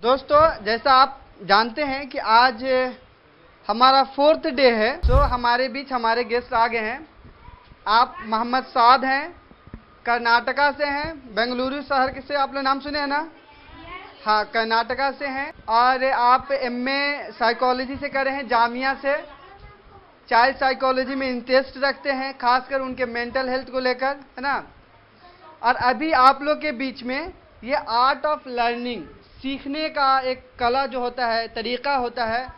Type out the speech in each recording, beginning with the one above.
दोस्तों, जैसा आप जानते हैं कि आज हमारा 4th डे है। हमारे बीच हमारे गेस्ट आ गए हैं। आप मोहम्मद साद हैं, कर्नाटका से हैं, बेंगलुरु शहर के से आप लोग नाम सुने हैं ना? हाँ, कर्नाटका से हैं। और आप एमए साइकोलॉजी से कर रहे हैं जामिया से। चाइल्ड साइकोलॉजी में इंटरेस्ट रखते हैं, खासकर उनके मेंटल हेल्थ को लेकर, है ना? और अभी आप लोग के बीच में ये आर्ट ऑफ लर्निंग, सीखने का एक कला जो होता है, तरीका होता है,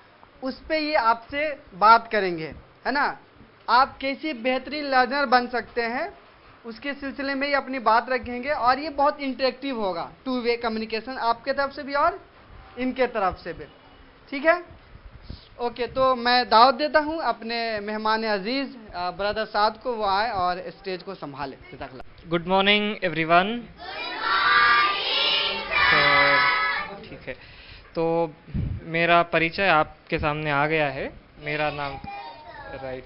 उस पे ये आपसे बात करेंगे, है ना? आप कैसे बेहतरीन लर्नर बन सकते हैं, उसके सिलसिले में ये अपनी बात रखेंगे। और ये बहुत इंटरेक्टिव होगा, 2 वे कम्युनिकेशन, आपके तरफ से भी और इनके तरफ से भी। ठीक है? ओके, तो मैं दावत देता हूँ अपने मेहमान अजीज ब्रदर साद को, वो आए और स्टेज को संभाले। Good morning everyone. ठीक है, तो मेरा परिचय आपके सामने आ गया है। मेरा नाम राइट,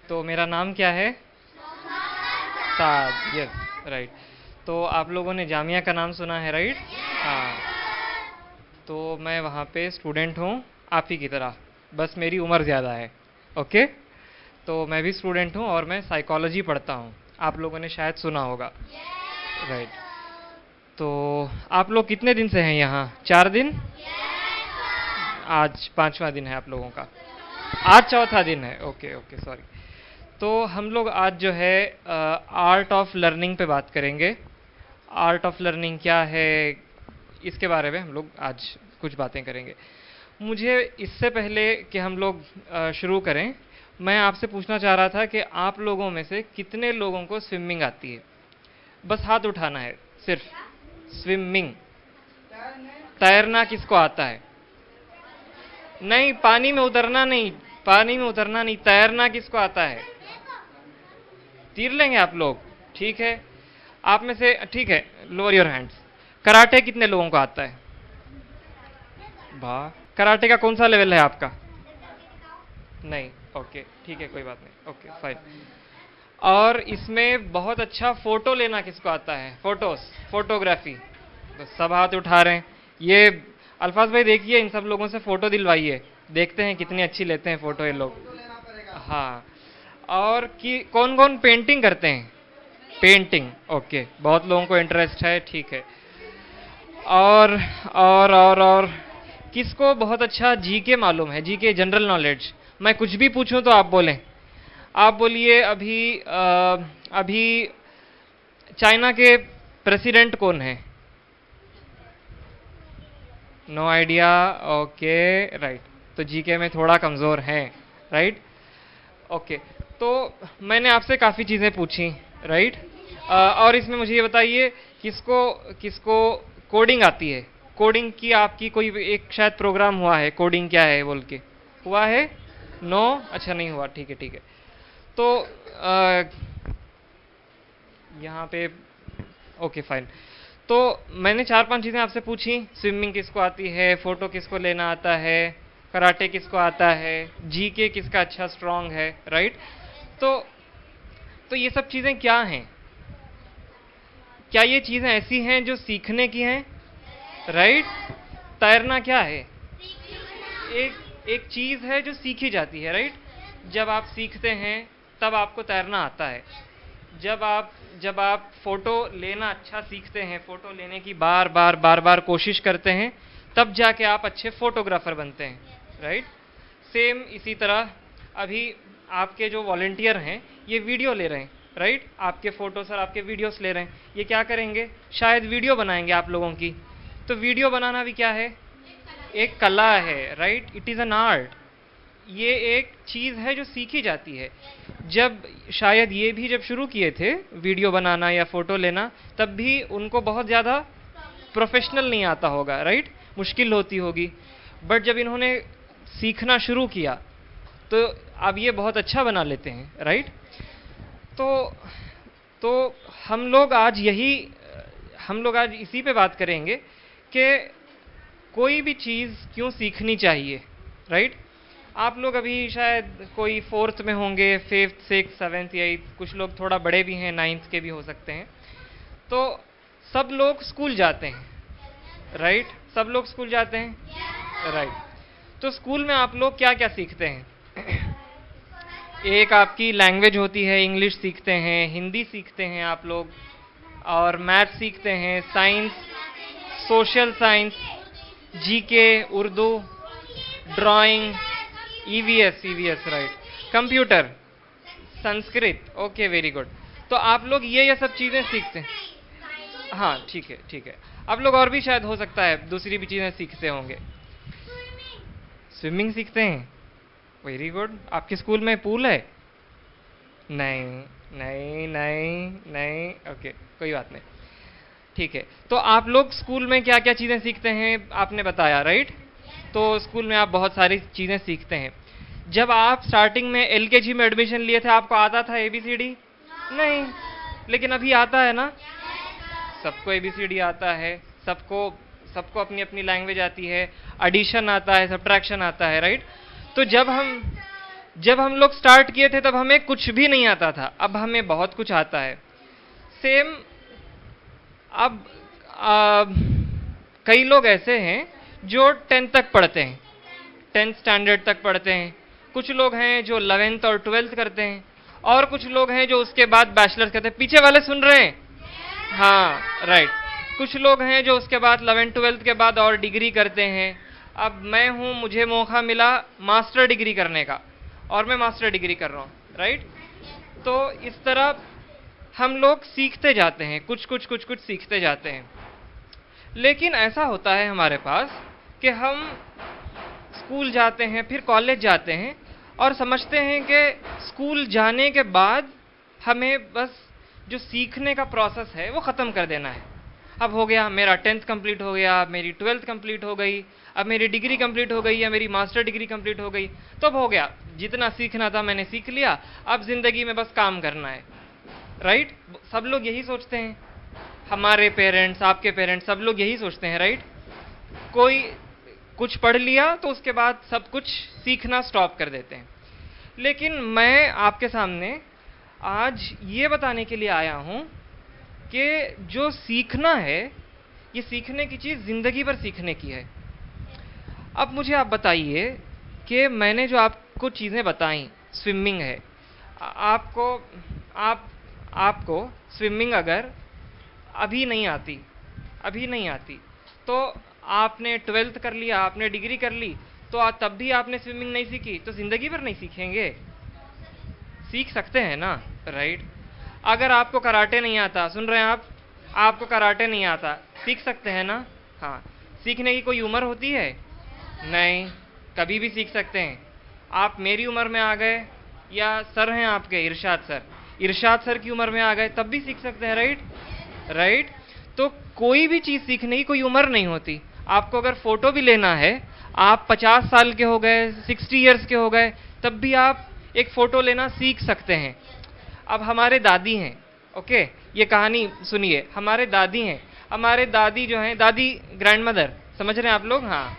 तो मेरा नाम क्या है? साद। Yes, right. तो आप लोगों ने जामिया का नाम सुना है, राइट? हाँ, तो मैं वहाँ पे स्टूडेंट हूँ, आप ही की तरह, बस मेरी उम्र ज़्यादा है। ओके, तो मैं भी स्टूडेंट हूँ और मैं साइकोलॉजी पढ़ता हूँ। आप लोगों ने शायद सुना होगा, राइट? तो आप लोग कितने दिन से हैं यहाँ? 4 दिन? आज 5वां दिन है आप लोगों का। आज चौथा दिन है। Okay okay, sorry. तो हम लोग आज जो है आर्ट ऑफ लर्निंग पे बात करेंगे। आर्ट ऑफ लर्निंग क्या है, इसके बारे में हम लोग आज कुछ बातें करेंगे। मुझे इससे पहले कि हम लोग शुरू करें, मैं आपसे पूछना चाह रहा था कि आप लोगों में से कितने लोगों को स्विमिंग आती है? बस हाथ उठाना है, सिर्फ स्विमिंग। तैरना किसको आता है? नहीं, पानी में उतरना नहीं, पानी में उतरना नहीं, तैरना किसको आता है? तीर लेंगे आप लोग? ठीक है, आप में से, ठीक है, लोअर योर हैंड्स। कराटे कितने लोगों को आता है? वाह, कराटे का कौन सा लेवल है आपका? नहीं, ओके, ठीक है, कोई बात नहीं, ओके फाइन। और इसमें बहुत अच्छा फोटो लेना किसको आता है? फोटोग्राफी। तो सब हाथ उठा रहे हैं। ये अल्फाज भाई देखिए, इन सब लोगों से फोटो दिलवाइए, देखते हैं कितनी अच्छी लेते हैं फोटो ये लोग। हाँ, और कि कौन कौन पेंटिंग करते हैं? पेंटिंग, ओके, बहुत लोगों को इंटरेस्ट है, ठीक है। और किसको बहुत अच्छा जीके मालूम है? GK, general knowledge. मैं कुछ भी पूछूं तो आप बोलें। आप बोलिए, अभी चाइना के प्रेसिडेंट कौन है? No idea, okay, right. तो जीके में थोड़ा कमज़ोर हैं, राइट? ओके, तो मैंने आपसे काफ़ी चीज़ें पूछी, राइट? और इसमें मुझे ये बताइए, किसको किसको कोडिंग आती है? कोडिंग की आपकी कोई एक शायद प्रोग्राम हुआ है, कोडिंग क्या है बोल के, हुआ है? नो? अच्छा, नहीं हुआ, ठीक है ठीक है। तो यहाँ पे ओके फाइन। तो मैंने 4-5 चीज़ें आपसे पूछी। स्विमिंग किसको आती है, फोटो किसको लेना आता है, कराटे किसको आता है, जीके किसका अच्छा स्ट्रांग है, राइट? तो ये सब चीज़ें क्या हैं? क्या ये चीज़ें ऐसी हैं जो सीखने की हैं, राइट? तैरना क्या है? एक चीज़ है जो सीखी जाती है, राइट? जब आप सीखते हैं तब आपको तैरना आता है। जब आप फोटो लेना अच्छा सीखते हैं, फोटो लेने की बार बार कोशिश करते हैं, तब जाके आप अच्छे फोटोग्राफर बनते हैं, राइट? सेम इसी तरह अभी आपके जो वॉलंटियर हैं, ये वीडियो ले रहे हैं, राइट? आपके फोटोस और आपके वीडियोस ले रहे हैं। ये क्या करेंगे? शायद वीडियो बनाएंगे आप लोगों की। तो वीडियो बनाना भी क्या है? एक कला है, right? It is an art. ये एक चीज़ है जो सीखी जाती है। जब शायद ये भी जब शुरू किए थे वीडियो बनाना या फोटो लेना, तब भी उनको बहुत ज़्यादा प्रोफेशनल नहीं आता होगा, राइट? मुश्किल होती होगी। बट जब इन्होंने सीखना शुरू किया तो अब ये बहुत अच्छा बना लेते हैं, राइट? तो हम लोग आज इसी पे बात करेंगे कि कोई भी चीज़ क्यों सीखनी चाहिए, राइट? आप लोग अभी शायद कोई 4th में होंगे, 5th, 6th, 7th, 8th, कुछ लोग थोड़ा बड़े भी हैं, 9th के भी हो सकते हैं। तो सब लोग स्कूल जाते हैं, राइट? सब लोग स्कूल जाते हैं, राइट? तो स्कूल में आप लोग क्या क्या सीखते हैं? एक आपकी लैंग्वेज होती है, इंग्लिश सीखते हैं, हिंदी सीखते हैं आप लोग, और मैथ सीखते हैं, science, social science, GK, Urdu, drawing, EVS, right, computer, Sanskrit, okay, very good. तो आप लोग ये सब चीजें सीखते हैं। हाँ, ठीक है, ठीक है। आप लोग और भी शायद हो सकता है दूसरी भी चीजें सीखते होंगे। स्विमिंग सीखते हैं, वेरी गुड। आपके स्कूल में पूल है? नहीं, नहीं, नहीं, नहीं, ओके, कोई बात नहीं, ठीक है। तो आप लोग स्कूल में क्या क्या चीजें सीखते हैं आपने बताया, राइट? तो स्कूल में आप बहुत सारी चीजें सीखते हैं। जब आप स्टार्टिंग में एलकेजी में एडमिशन लिए थे, आपको आता था एबीसीडी? नहीं, लेकिन अभी आता है ना? सबको एबीसीडी आता है, सबको सबको अपनी अपनी लैंग्वेज आती है, एडिशन आता है, सब्ट्रैक्शन आता है, राइट? तो जब हम लोग स्टार्ट किए थे तब हमें कुछ भी नहीं आता था, अब हमें बहुत कुछ आता है। सेम अब कई लोग ऐसे हैं जो 10th तक पढ़ते हैं, 10th स्टैंडर्ड तक पढ़ते हैं, कुछ लोग हैं जो 11th और 12th करते हैं, और कुछ लोग हैं जो उसके बाद बैचलर्स करते हैं। पीछे वाले सुन रहे हैं? हाँ, राइट। कुछ लोग हैं जो उसके बाद 11th 12th के बाद और डिग्री करते हैं। अब मैं हूं, मुझे मौका मिला मास्टर डिग्री करने का, और मैं मास्टर डिग्री कर रहा हूं, राइट? तो इस तरह हम लोग सीखते जाते हैं, कुछ सीखते जाते हैं। लेकिन ऐसा होता है हमारे पास कि हम स्कूल जाते हैं, फिर कॉलेज जाते हैं, और समझते हैं कि स्कूल जाने के बाद हमें बस जो सीखने का प्रोसेस है वो ख़त्म कर देना है। अब हो गया, मेरा 10th कंप्लीट हो गया, मेरी 12th कंप्लीट हो गई, अब मेरी डिग्री कंप्लीट हो गई या मेरी मास्टर डिग्री कंप्लीट हो गई, तो अब हो गया, जितना सीखना था मैंने सीख लिया, अब जिंदगी में बस काम करना है, राइट? सब लोग यही सोचते हैं, हमारे पेरेंट्स, आपके पेरेंट्स, सब लोग यही सोचते हैं, राइट? कोई कुछ पढ़ लिया तो उसके बाद सब कुछ सीखना स्टॉप कर देते हैं। लेकिन मैं आपके सामने आज ये बताने के लिए आया हूं कि जो सीखना है, ये सीखने की चीज जिंदगी भर सीखने की है। अब मुझे आप बताइए कि मैंने जो आपको चीजें बताई, स्विमिंग है, आपको स्विमिंग अगर अभी नहीं आती, तो आपने 12th कर लिया, आपने डिग्री कर ली, तो तब भी आपने स्विमिंग नहीं सीखी, तो जिंदगी भर नहीं सीखेंगे? सीख सकते हैं ना, राइट? अगर आपको कराटे नहीं आता, सुन रहे हैं आप? आपको कराटे नहीं आता, सीख सकते हैं ना? हाँ। सीखने की कोई उम्र होती है? नहीं, कभी भी सीख सकते हैं। आप मेरी उम्र में आ गए, या सर हैं आपके इरशाद सर की उम्र में आ गए, तब भी सीख सकते हैं, राइट? तो कोई भी चीज सीखने की कोई उम्र नहीं होती। आपको अगर फोटो भी लेना है, आप 50 साल के हो गए, 60 इयर्स के हो गए, तब भी आप एक फोटो लेना सीख सकते हैं। अब हमारे दादी हैं, ओके, ये कहानी सुनिए। हमारे दादी हैं, हमारे दादी जो हैं, दादी ग्रैंड मदर, समझ रहे हैं आप लोग? हाँ,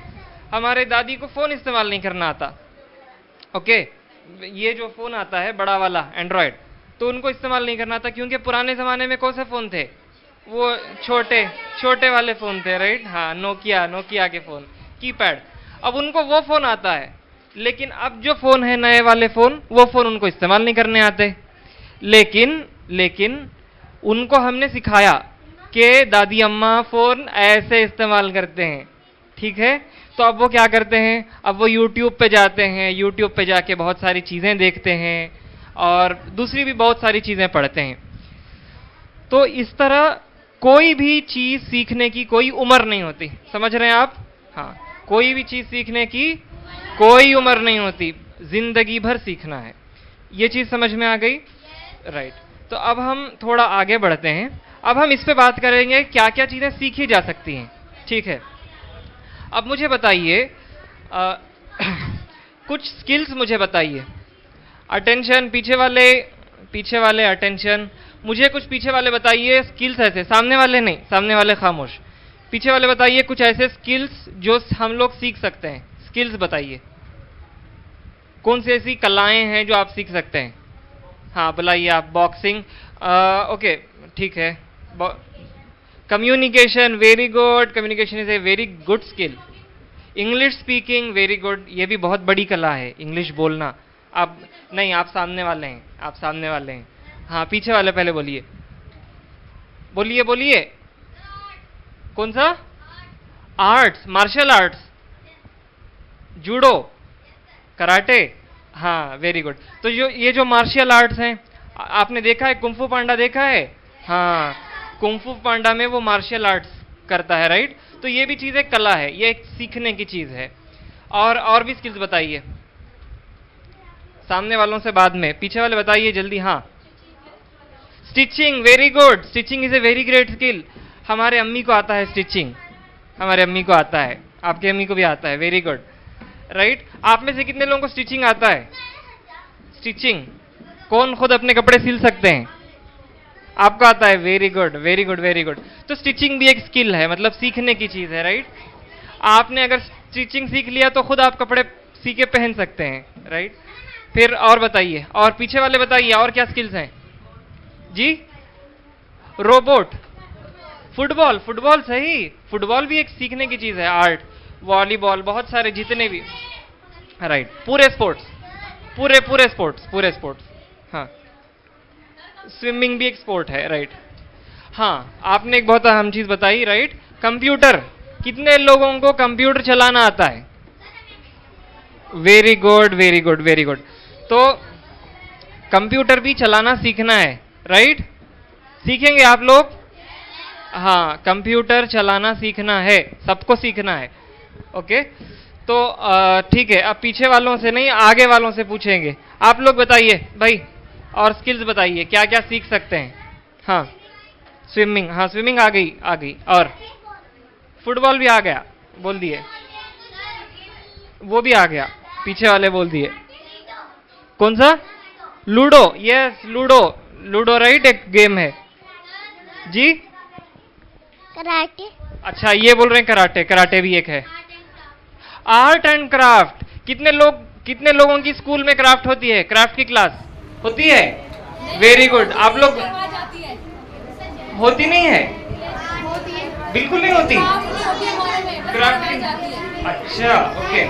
हमारे दादी को फोन इस्तेमाल नहीं करना आता, ओके? ये जो फोन आता है बड़ा वाला एंड्रॉयड, तो उनको इस्तेमाल नहीं करना था, क्योंकि पुराने जमाने में कौन से फोन थे? वो छोटे वाले फोन थे, राइट? हाँ, नोकिया के फोन, कीपैड। अब उनको वो फोन आता है, लेकिन अब जो फोन है नए वाले फोन, वो फोन उनको इस्तेमाल नहीं करने आते। लेकिन उनको हमने सिखाया कि दादी अम्मा फोन ऐसे इस्तेमाल करते हैं, ठीक है? तो अब वो क्या करते हैं? अब वो YouTube पे जाते हैं, YouTube पे जाके बहुत सारी चीजें देखते हैं, और दूसरी भी बहुत सारी चीजें पढ़ते हैं। तो इस तरह कोई भी चीज सीखने की कोई उम्र नहीं होती, समझ रहे हैं आप? हाँ, कोई भी चीज सीखने की कोई उम्र नहीं होती, जिंदगी भर सीखना है। ये चीज समझ में आ गई, राइट? तो अब हम थोड़ा आगे बढ़ते हैं। अब हम इस पे बात करेंगे क्या क्या चीजें सीखी जा सकती हैं, ठीक है? अब मुझे बताइए कुछ स्किल्स मुझे बताइए। अटेंशन, पीछे वाले अटेंशन। मुझे कुछ पीछे वाले बताइए स्किल्स ऐसे, सामने वाले नहीं, सामने वाले खामोश। पीछे वाले बताइए कुछ ऐसे स्किल्स जो हम लोग सीख सकते हैं। स्किल्स बताइए, कौन सी ऐसी कलाएं हैं जो आप सीख सकते हैं? हाँ, बुलाइए आप। बॉक्सिंग, ओके, ठीक है। Communication, very good, communication is a very good skill. English speaking, very good, ये भी बहुत बड़ी कला है, इंग्लिश बोलना। आप नहीं, आप सामने वाले हैं, आप सामने वाले हैं। हाँ, पीछे वाले पहले बोलिए, बोलिए बोलिए। कौन सा? Arts, martial arts, judo, karate. हाँ, वेरी गुड। तो ये जो मार्शल आर्ट्स हैं, आपने देखा है कुंफू पांडा देखा है? हाँ, कुंफू पांडा में वो मार्शल आर्ट्स करता है, राइट? तो ये भी चीज एक कला है, ये एक सीखने की चीज है। और भी स्किल्स बताइए, सामने वालों से बाद में, पीछे वाले बताइए जल्दी। हाँ, stitching, very good, stitching is a very great skill. हमारे अम्मी को आता है स्टिचिंग, हमारे अम्मी को आता है, आपके अम्मी को भी आता है, वेरी गुड, राइट? आप में से कितने लोगों को स्टिचिंग आता है? स्टिचिंग कौन खुद अपने कपड़े सिल सकते हैं? आपको आता है, very good, very good, very good. तो स्टिचिंग भी एक स्किल है, मतलब सीखने की चीज है, राइट? आपने अगर स्टिचिंग सीख लिया तो खुद आप कपड़े सी के पहन सकते हैं, राइट? फिर और बताइए, और पीछे वाले बताइए, और क्या स्किल्स हैं जी? रोबोट, फुटबॉल, फुटबॉल सही, फुटबॉल भी एक सीखने की चीज है, आर्ट, वॉलीबॉल, बहुत सारे जितने भी, राइट? पूरे स्पोर्ट्स, पूरे पूरे स्पोर्ट्स, पूरे स्पोर्ट्स। हाँ, स्विमिंग भी एक स्पोर्ट है, राइट? हाँ, आपने एक बहुत अहम चीज बताई, राइट? कंप्यूटर, कितने लोगों को कंप्यूटर चलाना आता है? Very good, very good, very good. तो कंप्यूटर भी चलाना सीखना है, राइट? सीखेंगे आप लोग? हाँ, कंप्यूटर चलाना सीखना है, सबको सीखना है, ओके? तो ठीक है, अब पीछे वालों से नहीं, आगे वालों से पूछेंगे। आप लोग बताइए भाई, और स्किल्स बताइए, क्या क्या सीख सकते हैं? हाँ, स्विमिंग, हाँ स्विमिंग आ गई, आ गई। और फुटबॉल भी आ गया, बोल दिए, वो भी आ गया, पीछे वाले बोल दिए। कौन सा? Ludo, yes, ludo, ludo, right? एक गेम है जी। कराटे। अच्छा, ये बोल रहे हैं कराटे, कराटे भी एक है। आर्ट एंड क्राफ्ट, कितने लोगों की स्कूल में क्राफ्ट होती है? क्राफ्ट की क्लास होती है? Very good. आप लोग होती नहीं है? बिल्कुल नहीं होती क्राफ्ट की? अच्छा, ओके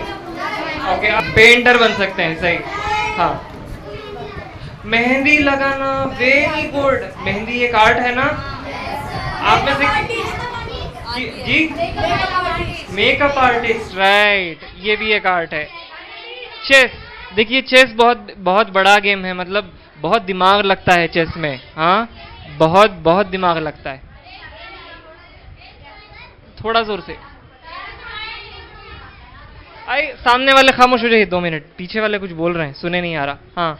ओके, आप पेंटर बन सकते हैं, सही। हाँ, मेहंदी लगाना, वेरी गुड, मेहंदी एक आर्ट है ना? आप में से जी, मेकअप आर्टिस्ट, राइट, ये भी एक आर्ट है। चेस, देखिए चेस बहुत बहुत बड़ा गेम है, मतलब बहुत दिमाग लगता है चेस में। हाँ, बहुत बहुत दिमाग लगता है। थोड़ा जोर से आई, सामने वाले खामोश हो जाइए 2 मिनट, पीछे वाले कुछ बोल रहे हैं, सुने नहीं आ रहा। हाँ,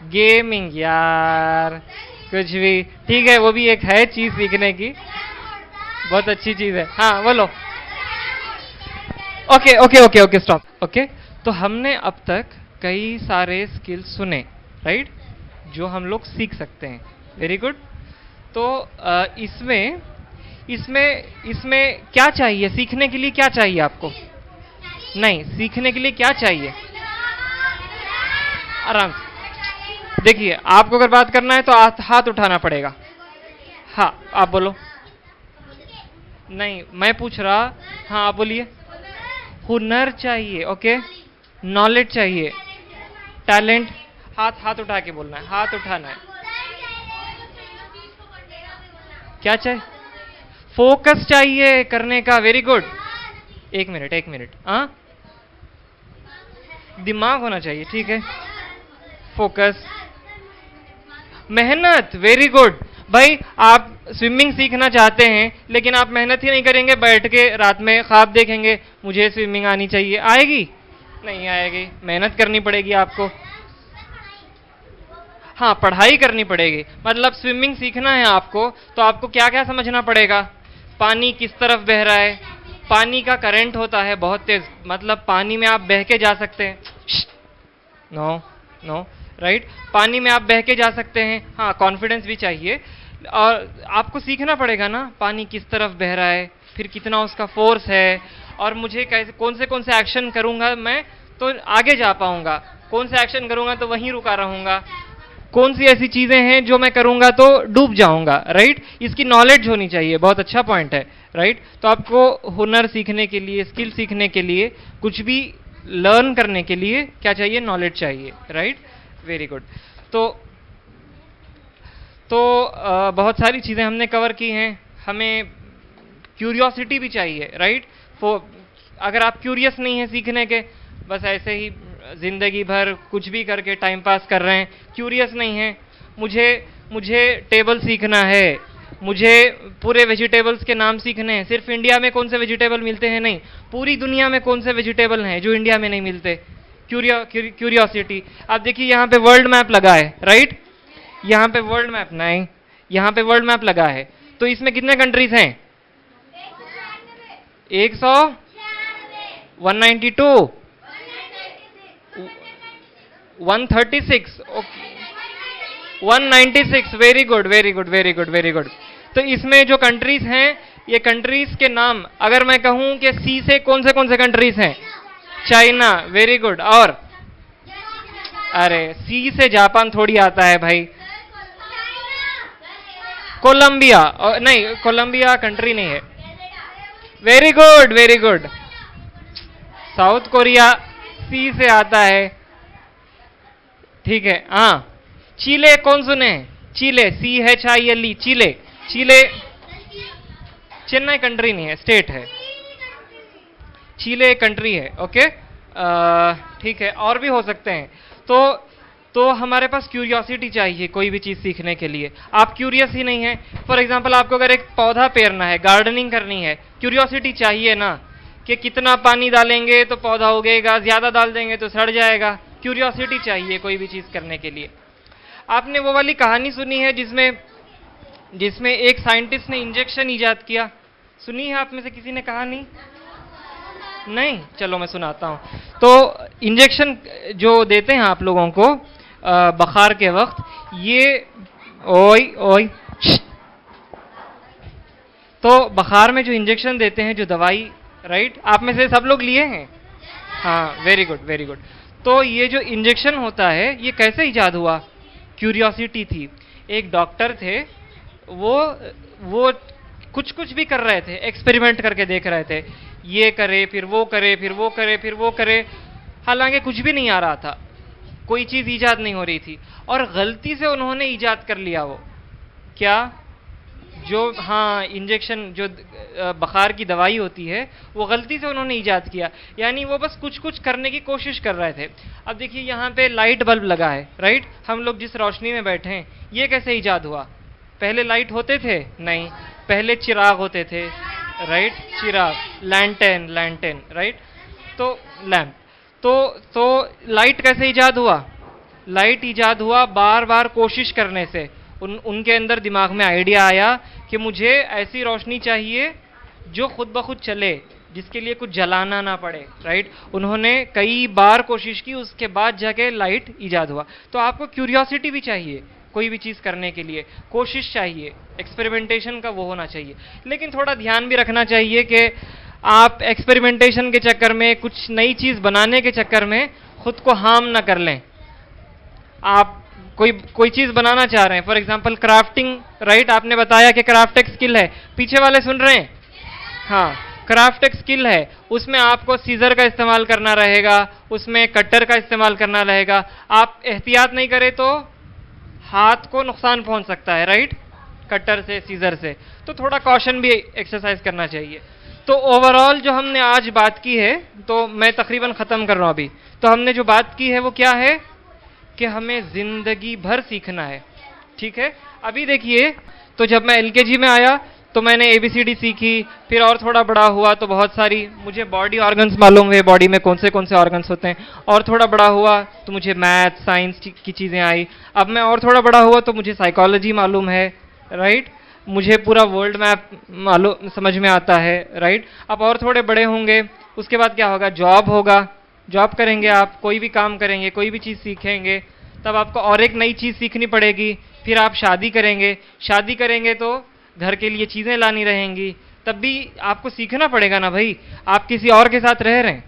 गेमिंग, यार कुछ भी ठीक है, वो भी एक है चीज सीखने की, बहुत अच्छी चीज है। हाँ बोलो। Okay okay okay okay, stop. Okay, तो हमने अब तक कई सारे स्किल्स सुने, राइट, जो हम लोग सीख सकते हैं, वेरी गुड। तो इसमें इसमें इसमें क्या चाहिए सीखने के लिए? क्या चाहिए आपको? नहीं, सीखने के लिए क्या चाहिए? आराम से देखिए, आपको अगर बात करना है तो हाथ उठाना पड़ेगा। हाँ, आप बोलो। नहीं, मैं पूछ रहा। हाँ, आप बोलिए। हुनर चाहिए, ओके, नॉलेज चाहिए, टैलेंट। हाथ उठा के बोलना है, हाथ उठाना है। क्या चाहिए? फोकस चाहिए करने का, वेरी गुड। एक मिनट, हाँ, दिमाग होना चाहिए, ठीक है, फोकस, मेहनत, वेरी गुड। भाई, आप स्विमिंग सीखना चाहते हैं लेकिन आप मेहनत ही नहीं करेंगे, बैठ के रात में ख्वाब देखेंगे मुझे स्विमिंग आनी चाहिए, आएगी? नहीं आएगी, मेहनत करनी पड़ेगी आपको। हाँ, पढ़ाई करनी पड़ेगी, मतलब स्विमिंग सीखना है आपको तो आपको क्या क्या समझना पड़ेगा? पानी किस तरफ बह रहा है, पानी का करंट होता है बहुत तेज, मतलब पानी में आप बह के जा सकते हैं। नो नो, राइट, पानी में आप बह के जा सकते हैं। हाँ, कॉन्फिडेंस भी चाहिए, और आपको सीखना पड़ेगा ना पानी किस तरफ बह रहा है, फिर कितना उसका फोर्स है, और मुझे कैसे कौन से एक्शन करूंगा मैं तो आगे जा पाऊंगा, कौन से एक्शन करूंगा तो वहीं रुका रहूंगा। कौन सी ऐसी चीजें हैं जो मैं करूंगा तो डूब जाऊंगा, राइट? इसकी नॉलेज होनी चाहिए, बहुत अच्छा पॉइंट है, राइट? तो आपको हुनर सीखने के लिए, स्किल सीखने के लिए, कुछ भी लर्न करने के लिए क्या चाहिए? नॉलेज चाहिए, राइट? Very good. तो बहुत सारी चीजें हमने कवर की हैं। हमें क्यूरियोसिटी भी चाहिए, राइट? अगर आप क्यूरियस नहीं है सीखने के, बस ऐसे ही जिंदगी भर कुछ भी करके टाइम पास कर रहे हैं, क्यूरियस नहीं है, मुझे टेबल सीखना है, मुझे पूरे वेजिटेबल्स के नाम सीखने हैं, सिर्फ इंडिया में कौन से वेजिटेबल मिलते हैं, नहीं, पूरी दुनिया में कौन से वेजिटेबल हैं जो इंडिया में नहीं मिलते, क्यूरियोसिटी। आप देखिए यहाँ पे वर्ल्ड मैप लगा है, राइट? यहाँ पे वर्ल्ड मैप नहीं, यहाँ पे वर्ल्ड मैप लगा है, तो इसमें कितने कंट्रीज हैं? 100, 192, 136, okay, 196, very good, very good, very good, very good. तो इसमें जो कंट्रीज हैं, ये कंट्रीज के नाम अगर मैं कहूं कि सी से कौन से कंट्रीज हैं? China, very good. और अरे सी से जापान थोड़ी आता है भाई। कोलंबिया, नहीं, कोलंबिया कंट्री नहीं है। Very good, very good. South Korea C से आता है, ठीक है। हाँ, चिले कौन सुने? Chile, CHILE, Chile. Chile Chennai country नहीं है, स्टेट है। चिले कंट्री है, ओके, ठीक है। और भी हो सकते हैं। तो हमारे पास क्यूरियोसिटी चाहिए कोई भी चीज सीखने के लिए। आप क्यूरियस ही नहीं है, फॉर एग्जांपल आपको अगर एक पौधा पेरना है, गार्डनिंग करनी है, क्यूरियोसिटी चाहिए ना कि कितना पानी डालेंगे तो पौधा उगेगा, ज्यादा डाल देंगे तो सड़ जाएगा। क्यूरियोसिटी चाहिए कोई भी चीज करने के लिए। आपने वो वाली कहानी सुनी है जिसमें एक साइंटिस्ट ने इंजेक्शन इजाद किया? सुनी है आप में से किसी ने कहानी? नहीं, चलो मैं सुनाता हूं। तो इंजेक्शन जो देते हैं आप लोगों को बुखार के वक्त, ये ओय ओय, तो बुखार में जो इंजेक्शन देते हैं, जो दवाई, राइट? आप में से सब लोग लिए हैं? हाँ, वेरी गुड, वेरी गुड। तो ये जो इंजेक्शन होता है, ये कैसे इजाद हुआ? क्यूरियोसिटी थी। एक डॉक्टर थे, वो कुछ भी कर रहे थे, एक्सपेरिमेंट करके देख रहे थे, ये करे फिर वो करे, फिर वो करे, फिर वो करे, हालांकि कुछ भी नहीं आ रहा था, कोई चीज ईजाद नहीं हो रही थी। और गलती से उन्होंने ईजाद कर लिया। वो क्या? जो, हाँ, इंजेक्शन, जो बुखार की दवाई होती है, वो गलती से उन्होंने ईजाद किया। यानी वो बस कुछ करने की कोशिश कर रहे थे। अब देखिए यहाँ पे लाइट बल्ब लगा है, राइट? हम लोग जिस रोशनी में बैठे हैं, ये कैसे ईजाद हुआ? पहले लाइट होते थे? नहीं, पहले चिराग होते थे, राइट? चिराग, लैंटेन, राइट? तो लैंप। तो लाइट कैसे ईजाद हुआ? लाइट ईजाद हुआ बार बार कोशिश करने से। उनके अंदर दिमाग में आइडिया आया कि मुझे ऐसी रोशनी चाहिए जो खुद ब खुद चले, जिसके लिए कुछ जलाना ना पड़े, राइट? उन्होंने कई बार कोशिश की, उसके बाद जाके लाइट ईजाद हुआ। तो आपको क्यूरियोसिटी भी चाहिए कोई भी चीज करने के लिए, कोशिश चाहिए, एक्सपेरिमेंटेशन का वो होना चाहिए। लेकिन थोड़ा ध्यान भी रखना चाहिए कि आप एक्सपेरिमेंटेशन के चक्कर में, कुछ नई चीज बनाने के चक्कर में खुद को हार्म ना कर लें। आप कोई चीज बनाना चाह रहे हैं, फॉर एग्जांपल क्राफ्टिंग, राइट? आपने बताया कि क्राफ्ट एक स्किल है, पीछे वाले सुन रहे हैं? हाँ, क्राफ्ट एक स्किल है, उसमें आपको सीजर का इस्तेमाल करना रहेगा, उसमें कटर का इस्तेमाल करना रहेगा। आप एहतियात नहीं करें तो हाथ को नुकसान पहुंच सकता है, राइट? कटर से, सीजर से। तो थोड़ा कॉशन भी एक्सरसाइज करना चाहिए। तो ओवरऑल जो हमने आज बात की है, तो मैं तकरीबन खत्म कर रहा हूं अभी। तो हमने जो बात की है वो क्या है कि हमें जिंदगी भर सीखना है, ठीक है? अभी देखिए, तो जब मैं LKG में आया तो मैंने ABCD सीखी, फिर और थोड़ा बड़ा हुआ तो बहुत सारी मुझे बॉडी ऑर्गन्स मालूम हुए, बॉडी में कौन से ऑर्गन्स होते हैं। और थोड़ा बड़ा हुआ तो मुझे मैथ, साइंस की चीज़ें आई। अब मैं और थोड़ा बड़ा हुआ तो मुझे साइकोलॉजी मालूम है, राइट? मुझे पूरा वर्ल्ड मैप मालूम, समझ में आता है, राइट? अब और थोड़े बड़े होंगे, उसके बाद क्या होगा? जॉब होगा, जॉब करेंगे, आप कोई भी काम करेंगे, कोई भी चीज़ सीखेंगे, तब आपको और एक नई चीज़ सीखनी पड़ेगी। फिर आप शादी करेंगे तो घर के लिए चीज़ें लानी रहेंगी, तब भी आपको सीखना पड़ेगा ना भाई। आप किसी और के साथ रह रहे हैं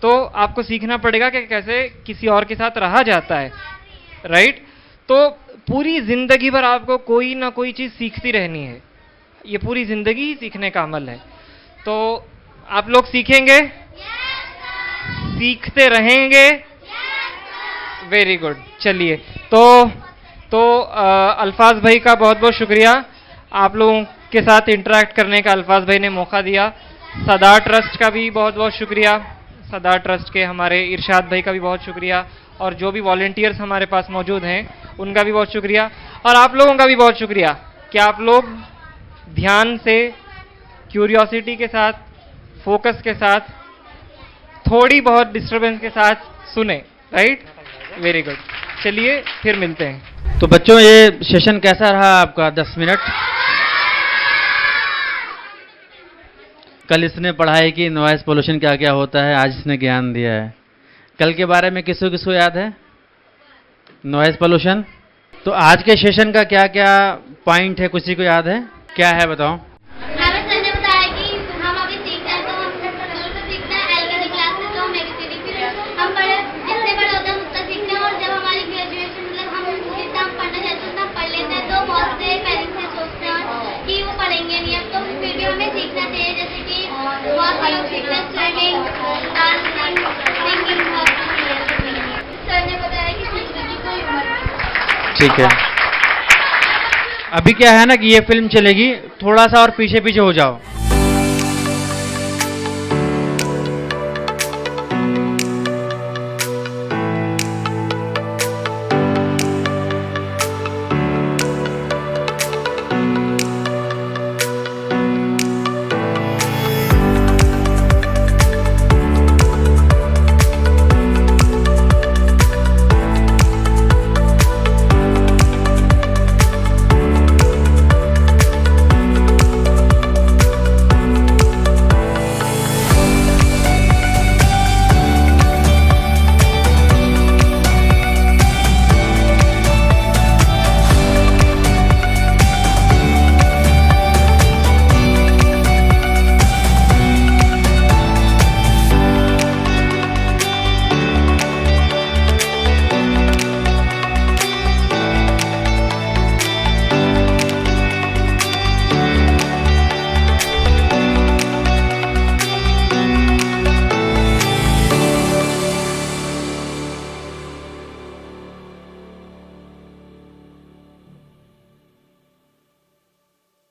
तो आपको सीखना पड़ेगा कि कैसे किसी और के साथ रहा जाता है, राइट? तो पूरी जिंदगी भर आपको कोई ना कोई चीज सीखती रहनी है, ये पूरी जिंदगी ही सीखने का अमल है। तो आप लोग सीखेंगे, सीखते रहेंगे। Very good. चलिए, तो अल्फाज भाई का बहुत बहुत शुक्रिया, आप लोगों के साथ इंटरेक्ट करने का अल्फाज भाई ने मौका दिया। सदार ट्रस्ट का भी बहुत बहुत शुक्रिया, सदार ट्रस्ट के हमारे इरशाद भाई का भी बहुत शुक्रिया, और जो भी वॉलंटियर्स हमारे पास मौजूद हैं उनका भी बहुत शुक्रिया, और आप लोगों का भी बहुत शुक्रिया कि आप लोग ध्यान से, क्यूरियोसिटी के साथ, फोकस के साथ, थोड़ी बहुत डिस्टरबेंस के साथ सुने। Right, very good. चलिए फिर मिलते हैं। तो बच्चों, ये सेशन कैसा रहा आपका? 10 मिनट। कल इसने पढ़ाई की नॉइस पोल्यूशन क्या क्या होता है, आज इसने ज्ञान दिया है। कल के बारे में किसको किसको याद है? Noise pollution. तो आज के सेशन का क्या क्या पॉइंट है, किसी को याद है? क्या है बताओ। हमें सर ने बताया कि हम अभी सीख रहे हैं तो हम शुरू से सीखना है। एलकेजी क्लास से तो हम एबीसीडी फिर हम बड़े, जितने बड़े होते हैं उतना सीखते हैं, और जब हमारी ग्रेजुएशन मतलब हम जितना हम पढ़ना चाहते हैं उतना हम पढ़ लेते हैं। तो बहुत से पेरेंट्स ये सोचते हैं कि वो पढ़ेंगे नहीं, अब तो फिर भी हमें सीखना चाहिए। जैसे कि बहुत से लोग सीखते हैं स्विमिंग, डांसिंग, सिंगिंग। सर ने बताया कि सीखने की कोई उम्र नहीं। ठीक है, अभी क्या है ना कि ये फिल्म चलेगी, थोड़ा सा और पीछे पीछे हो जाओ।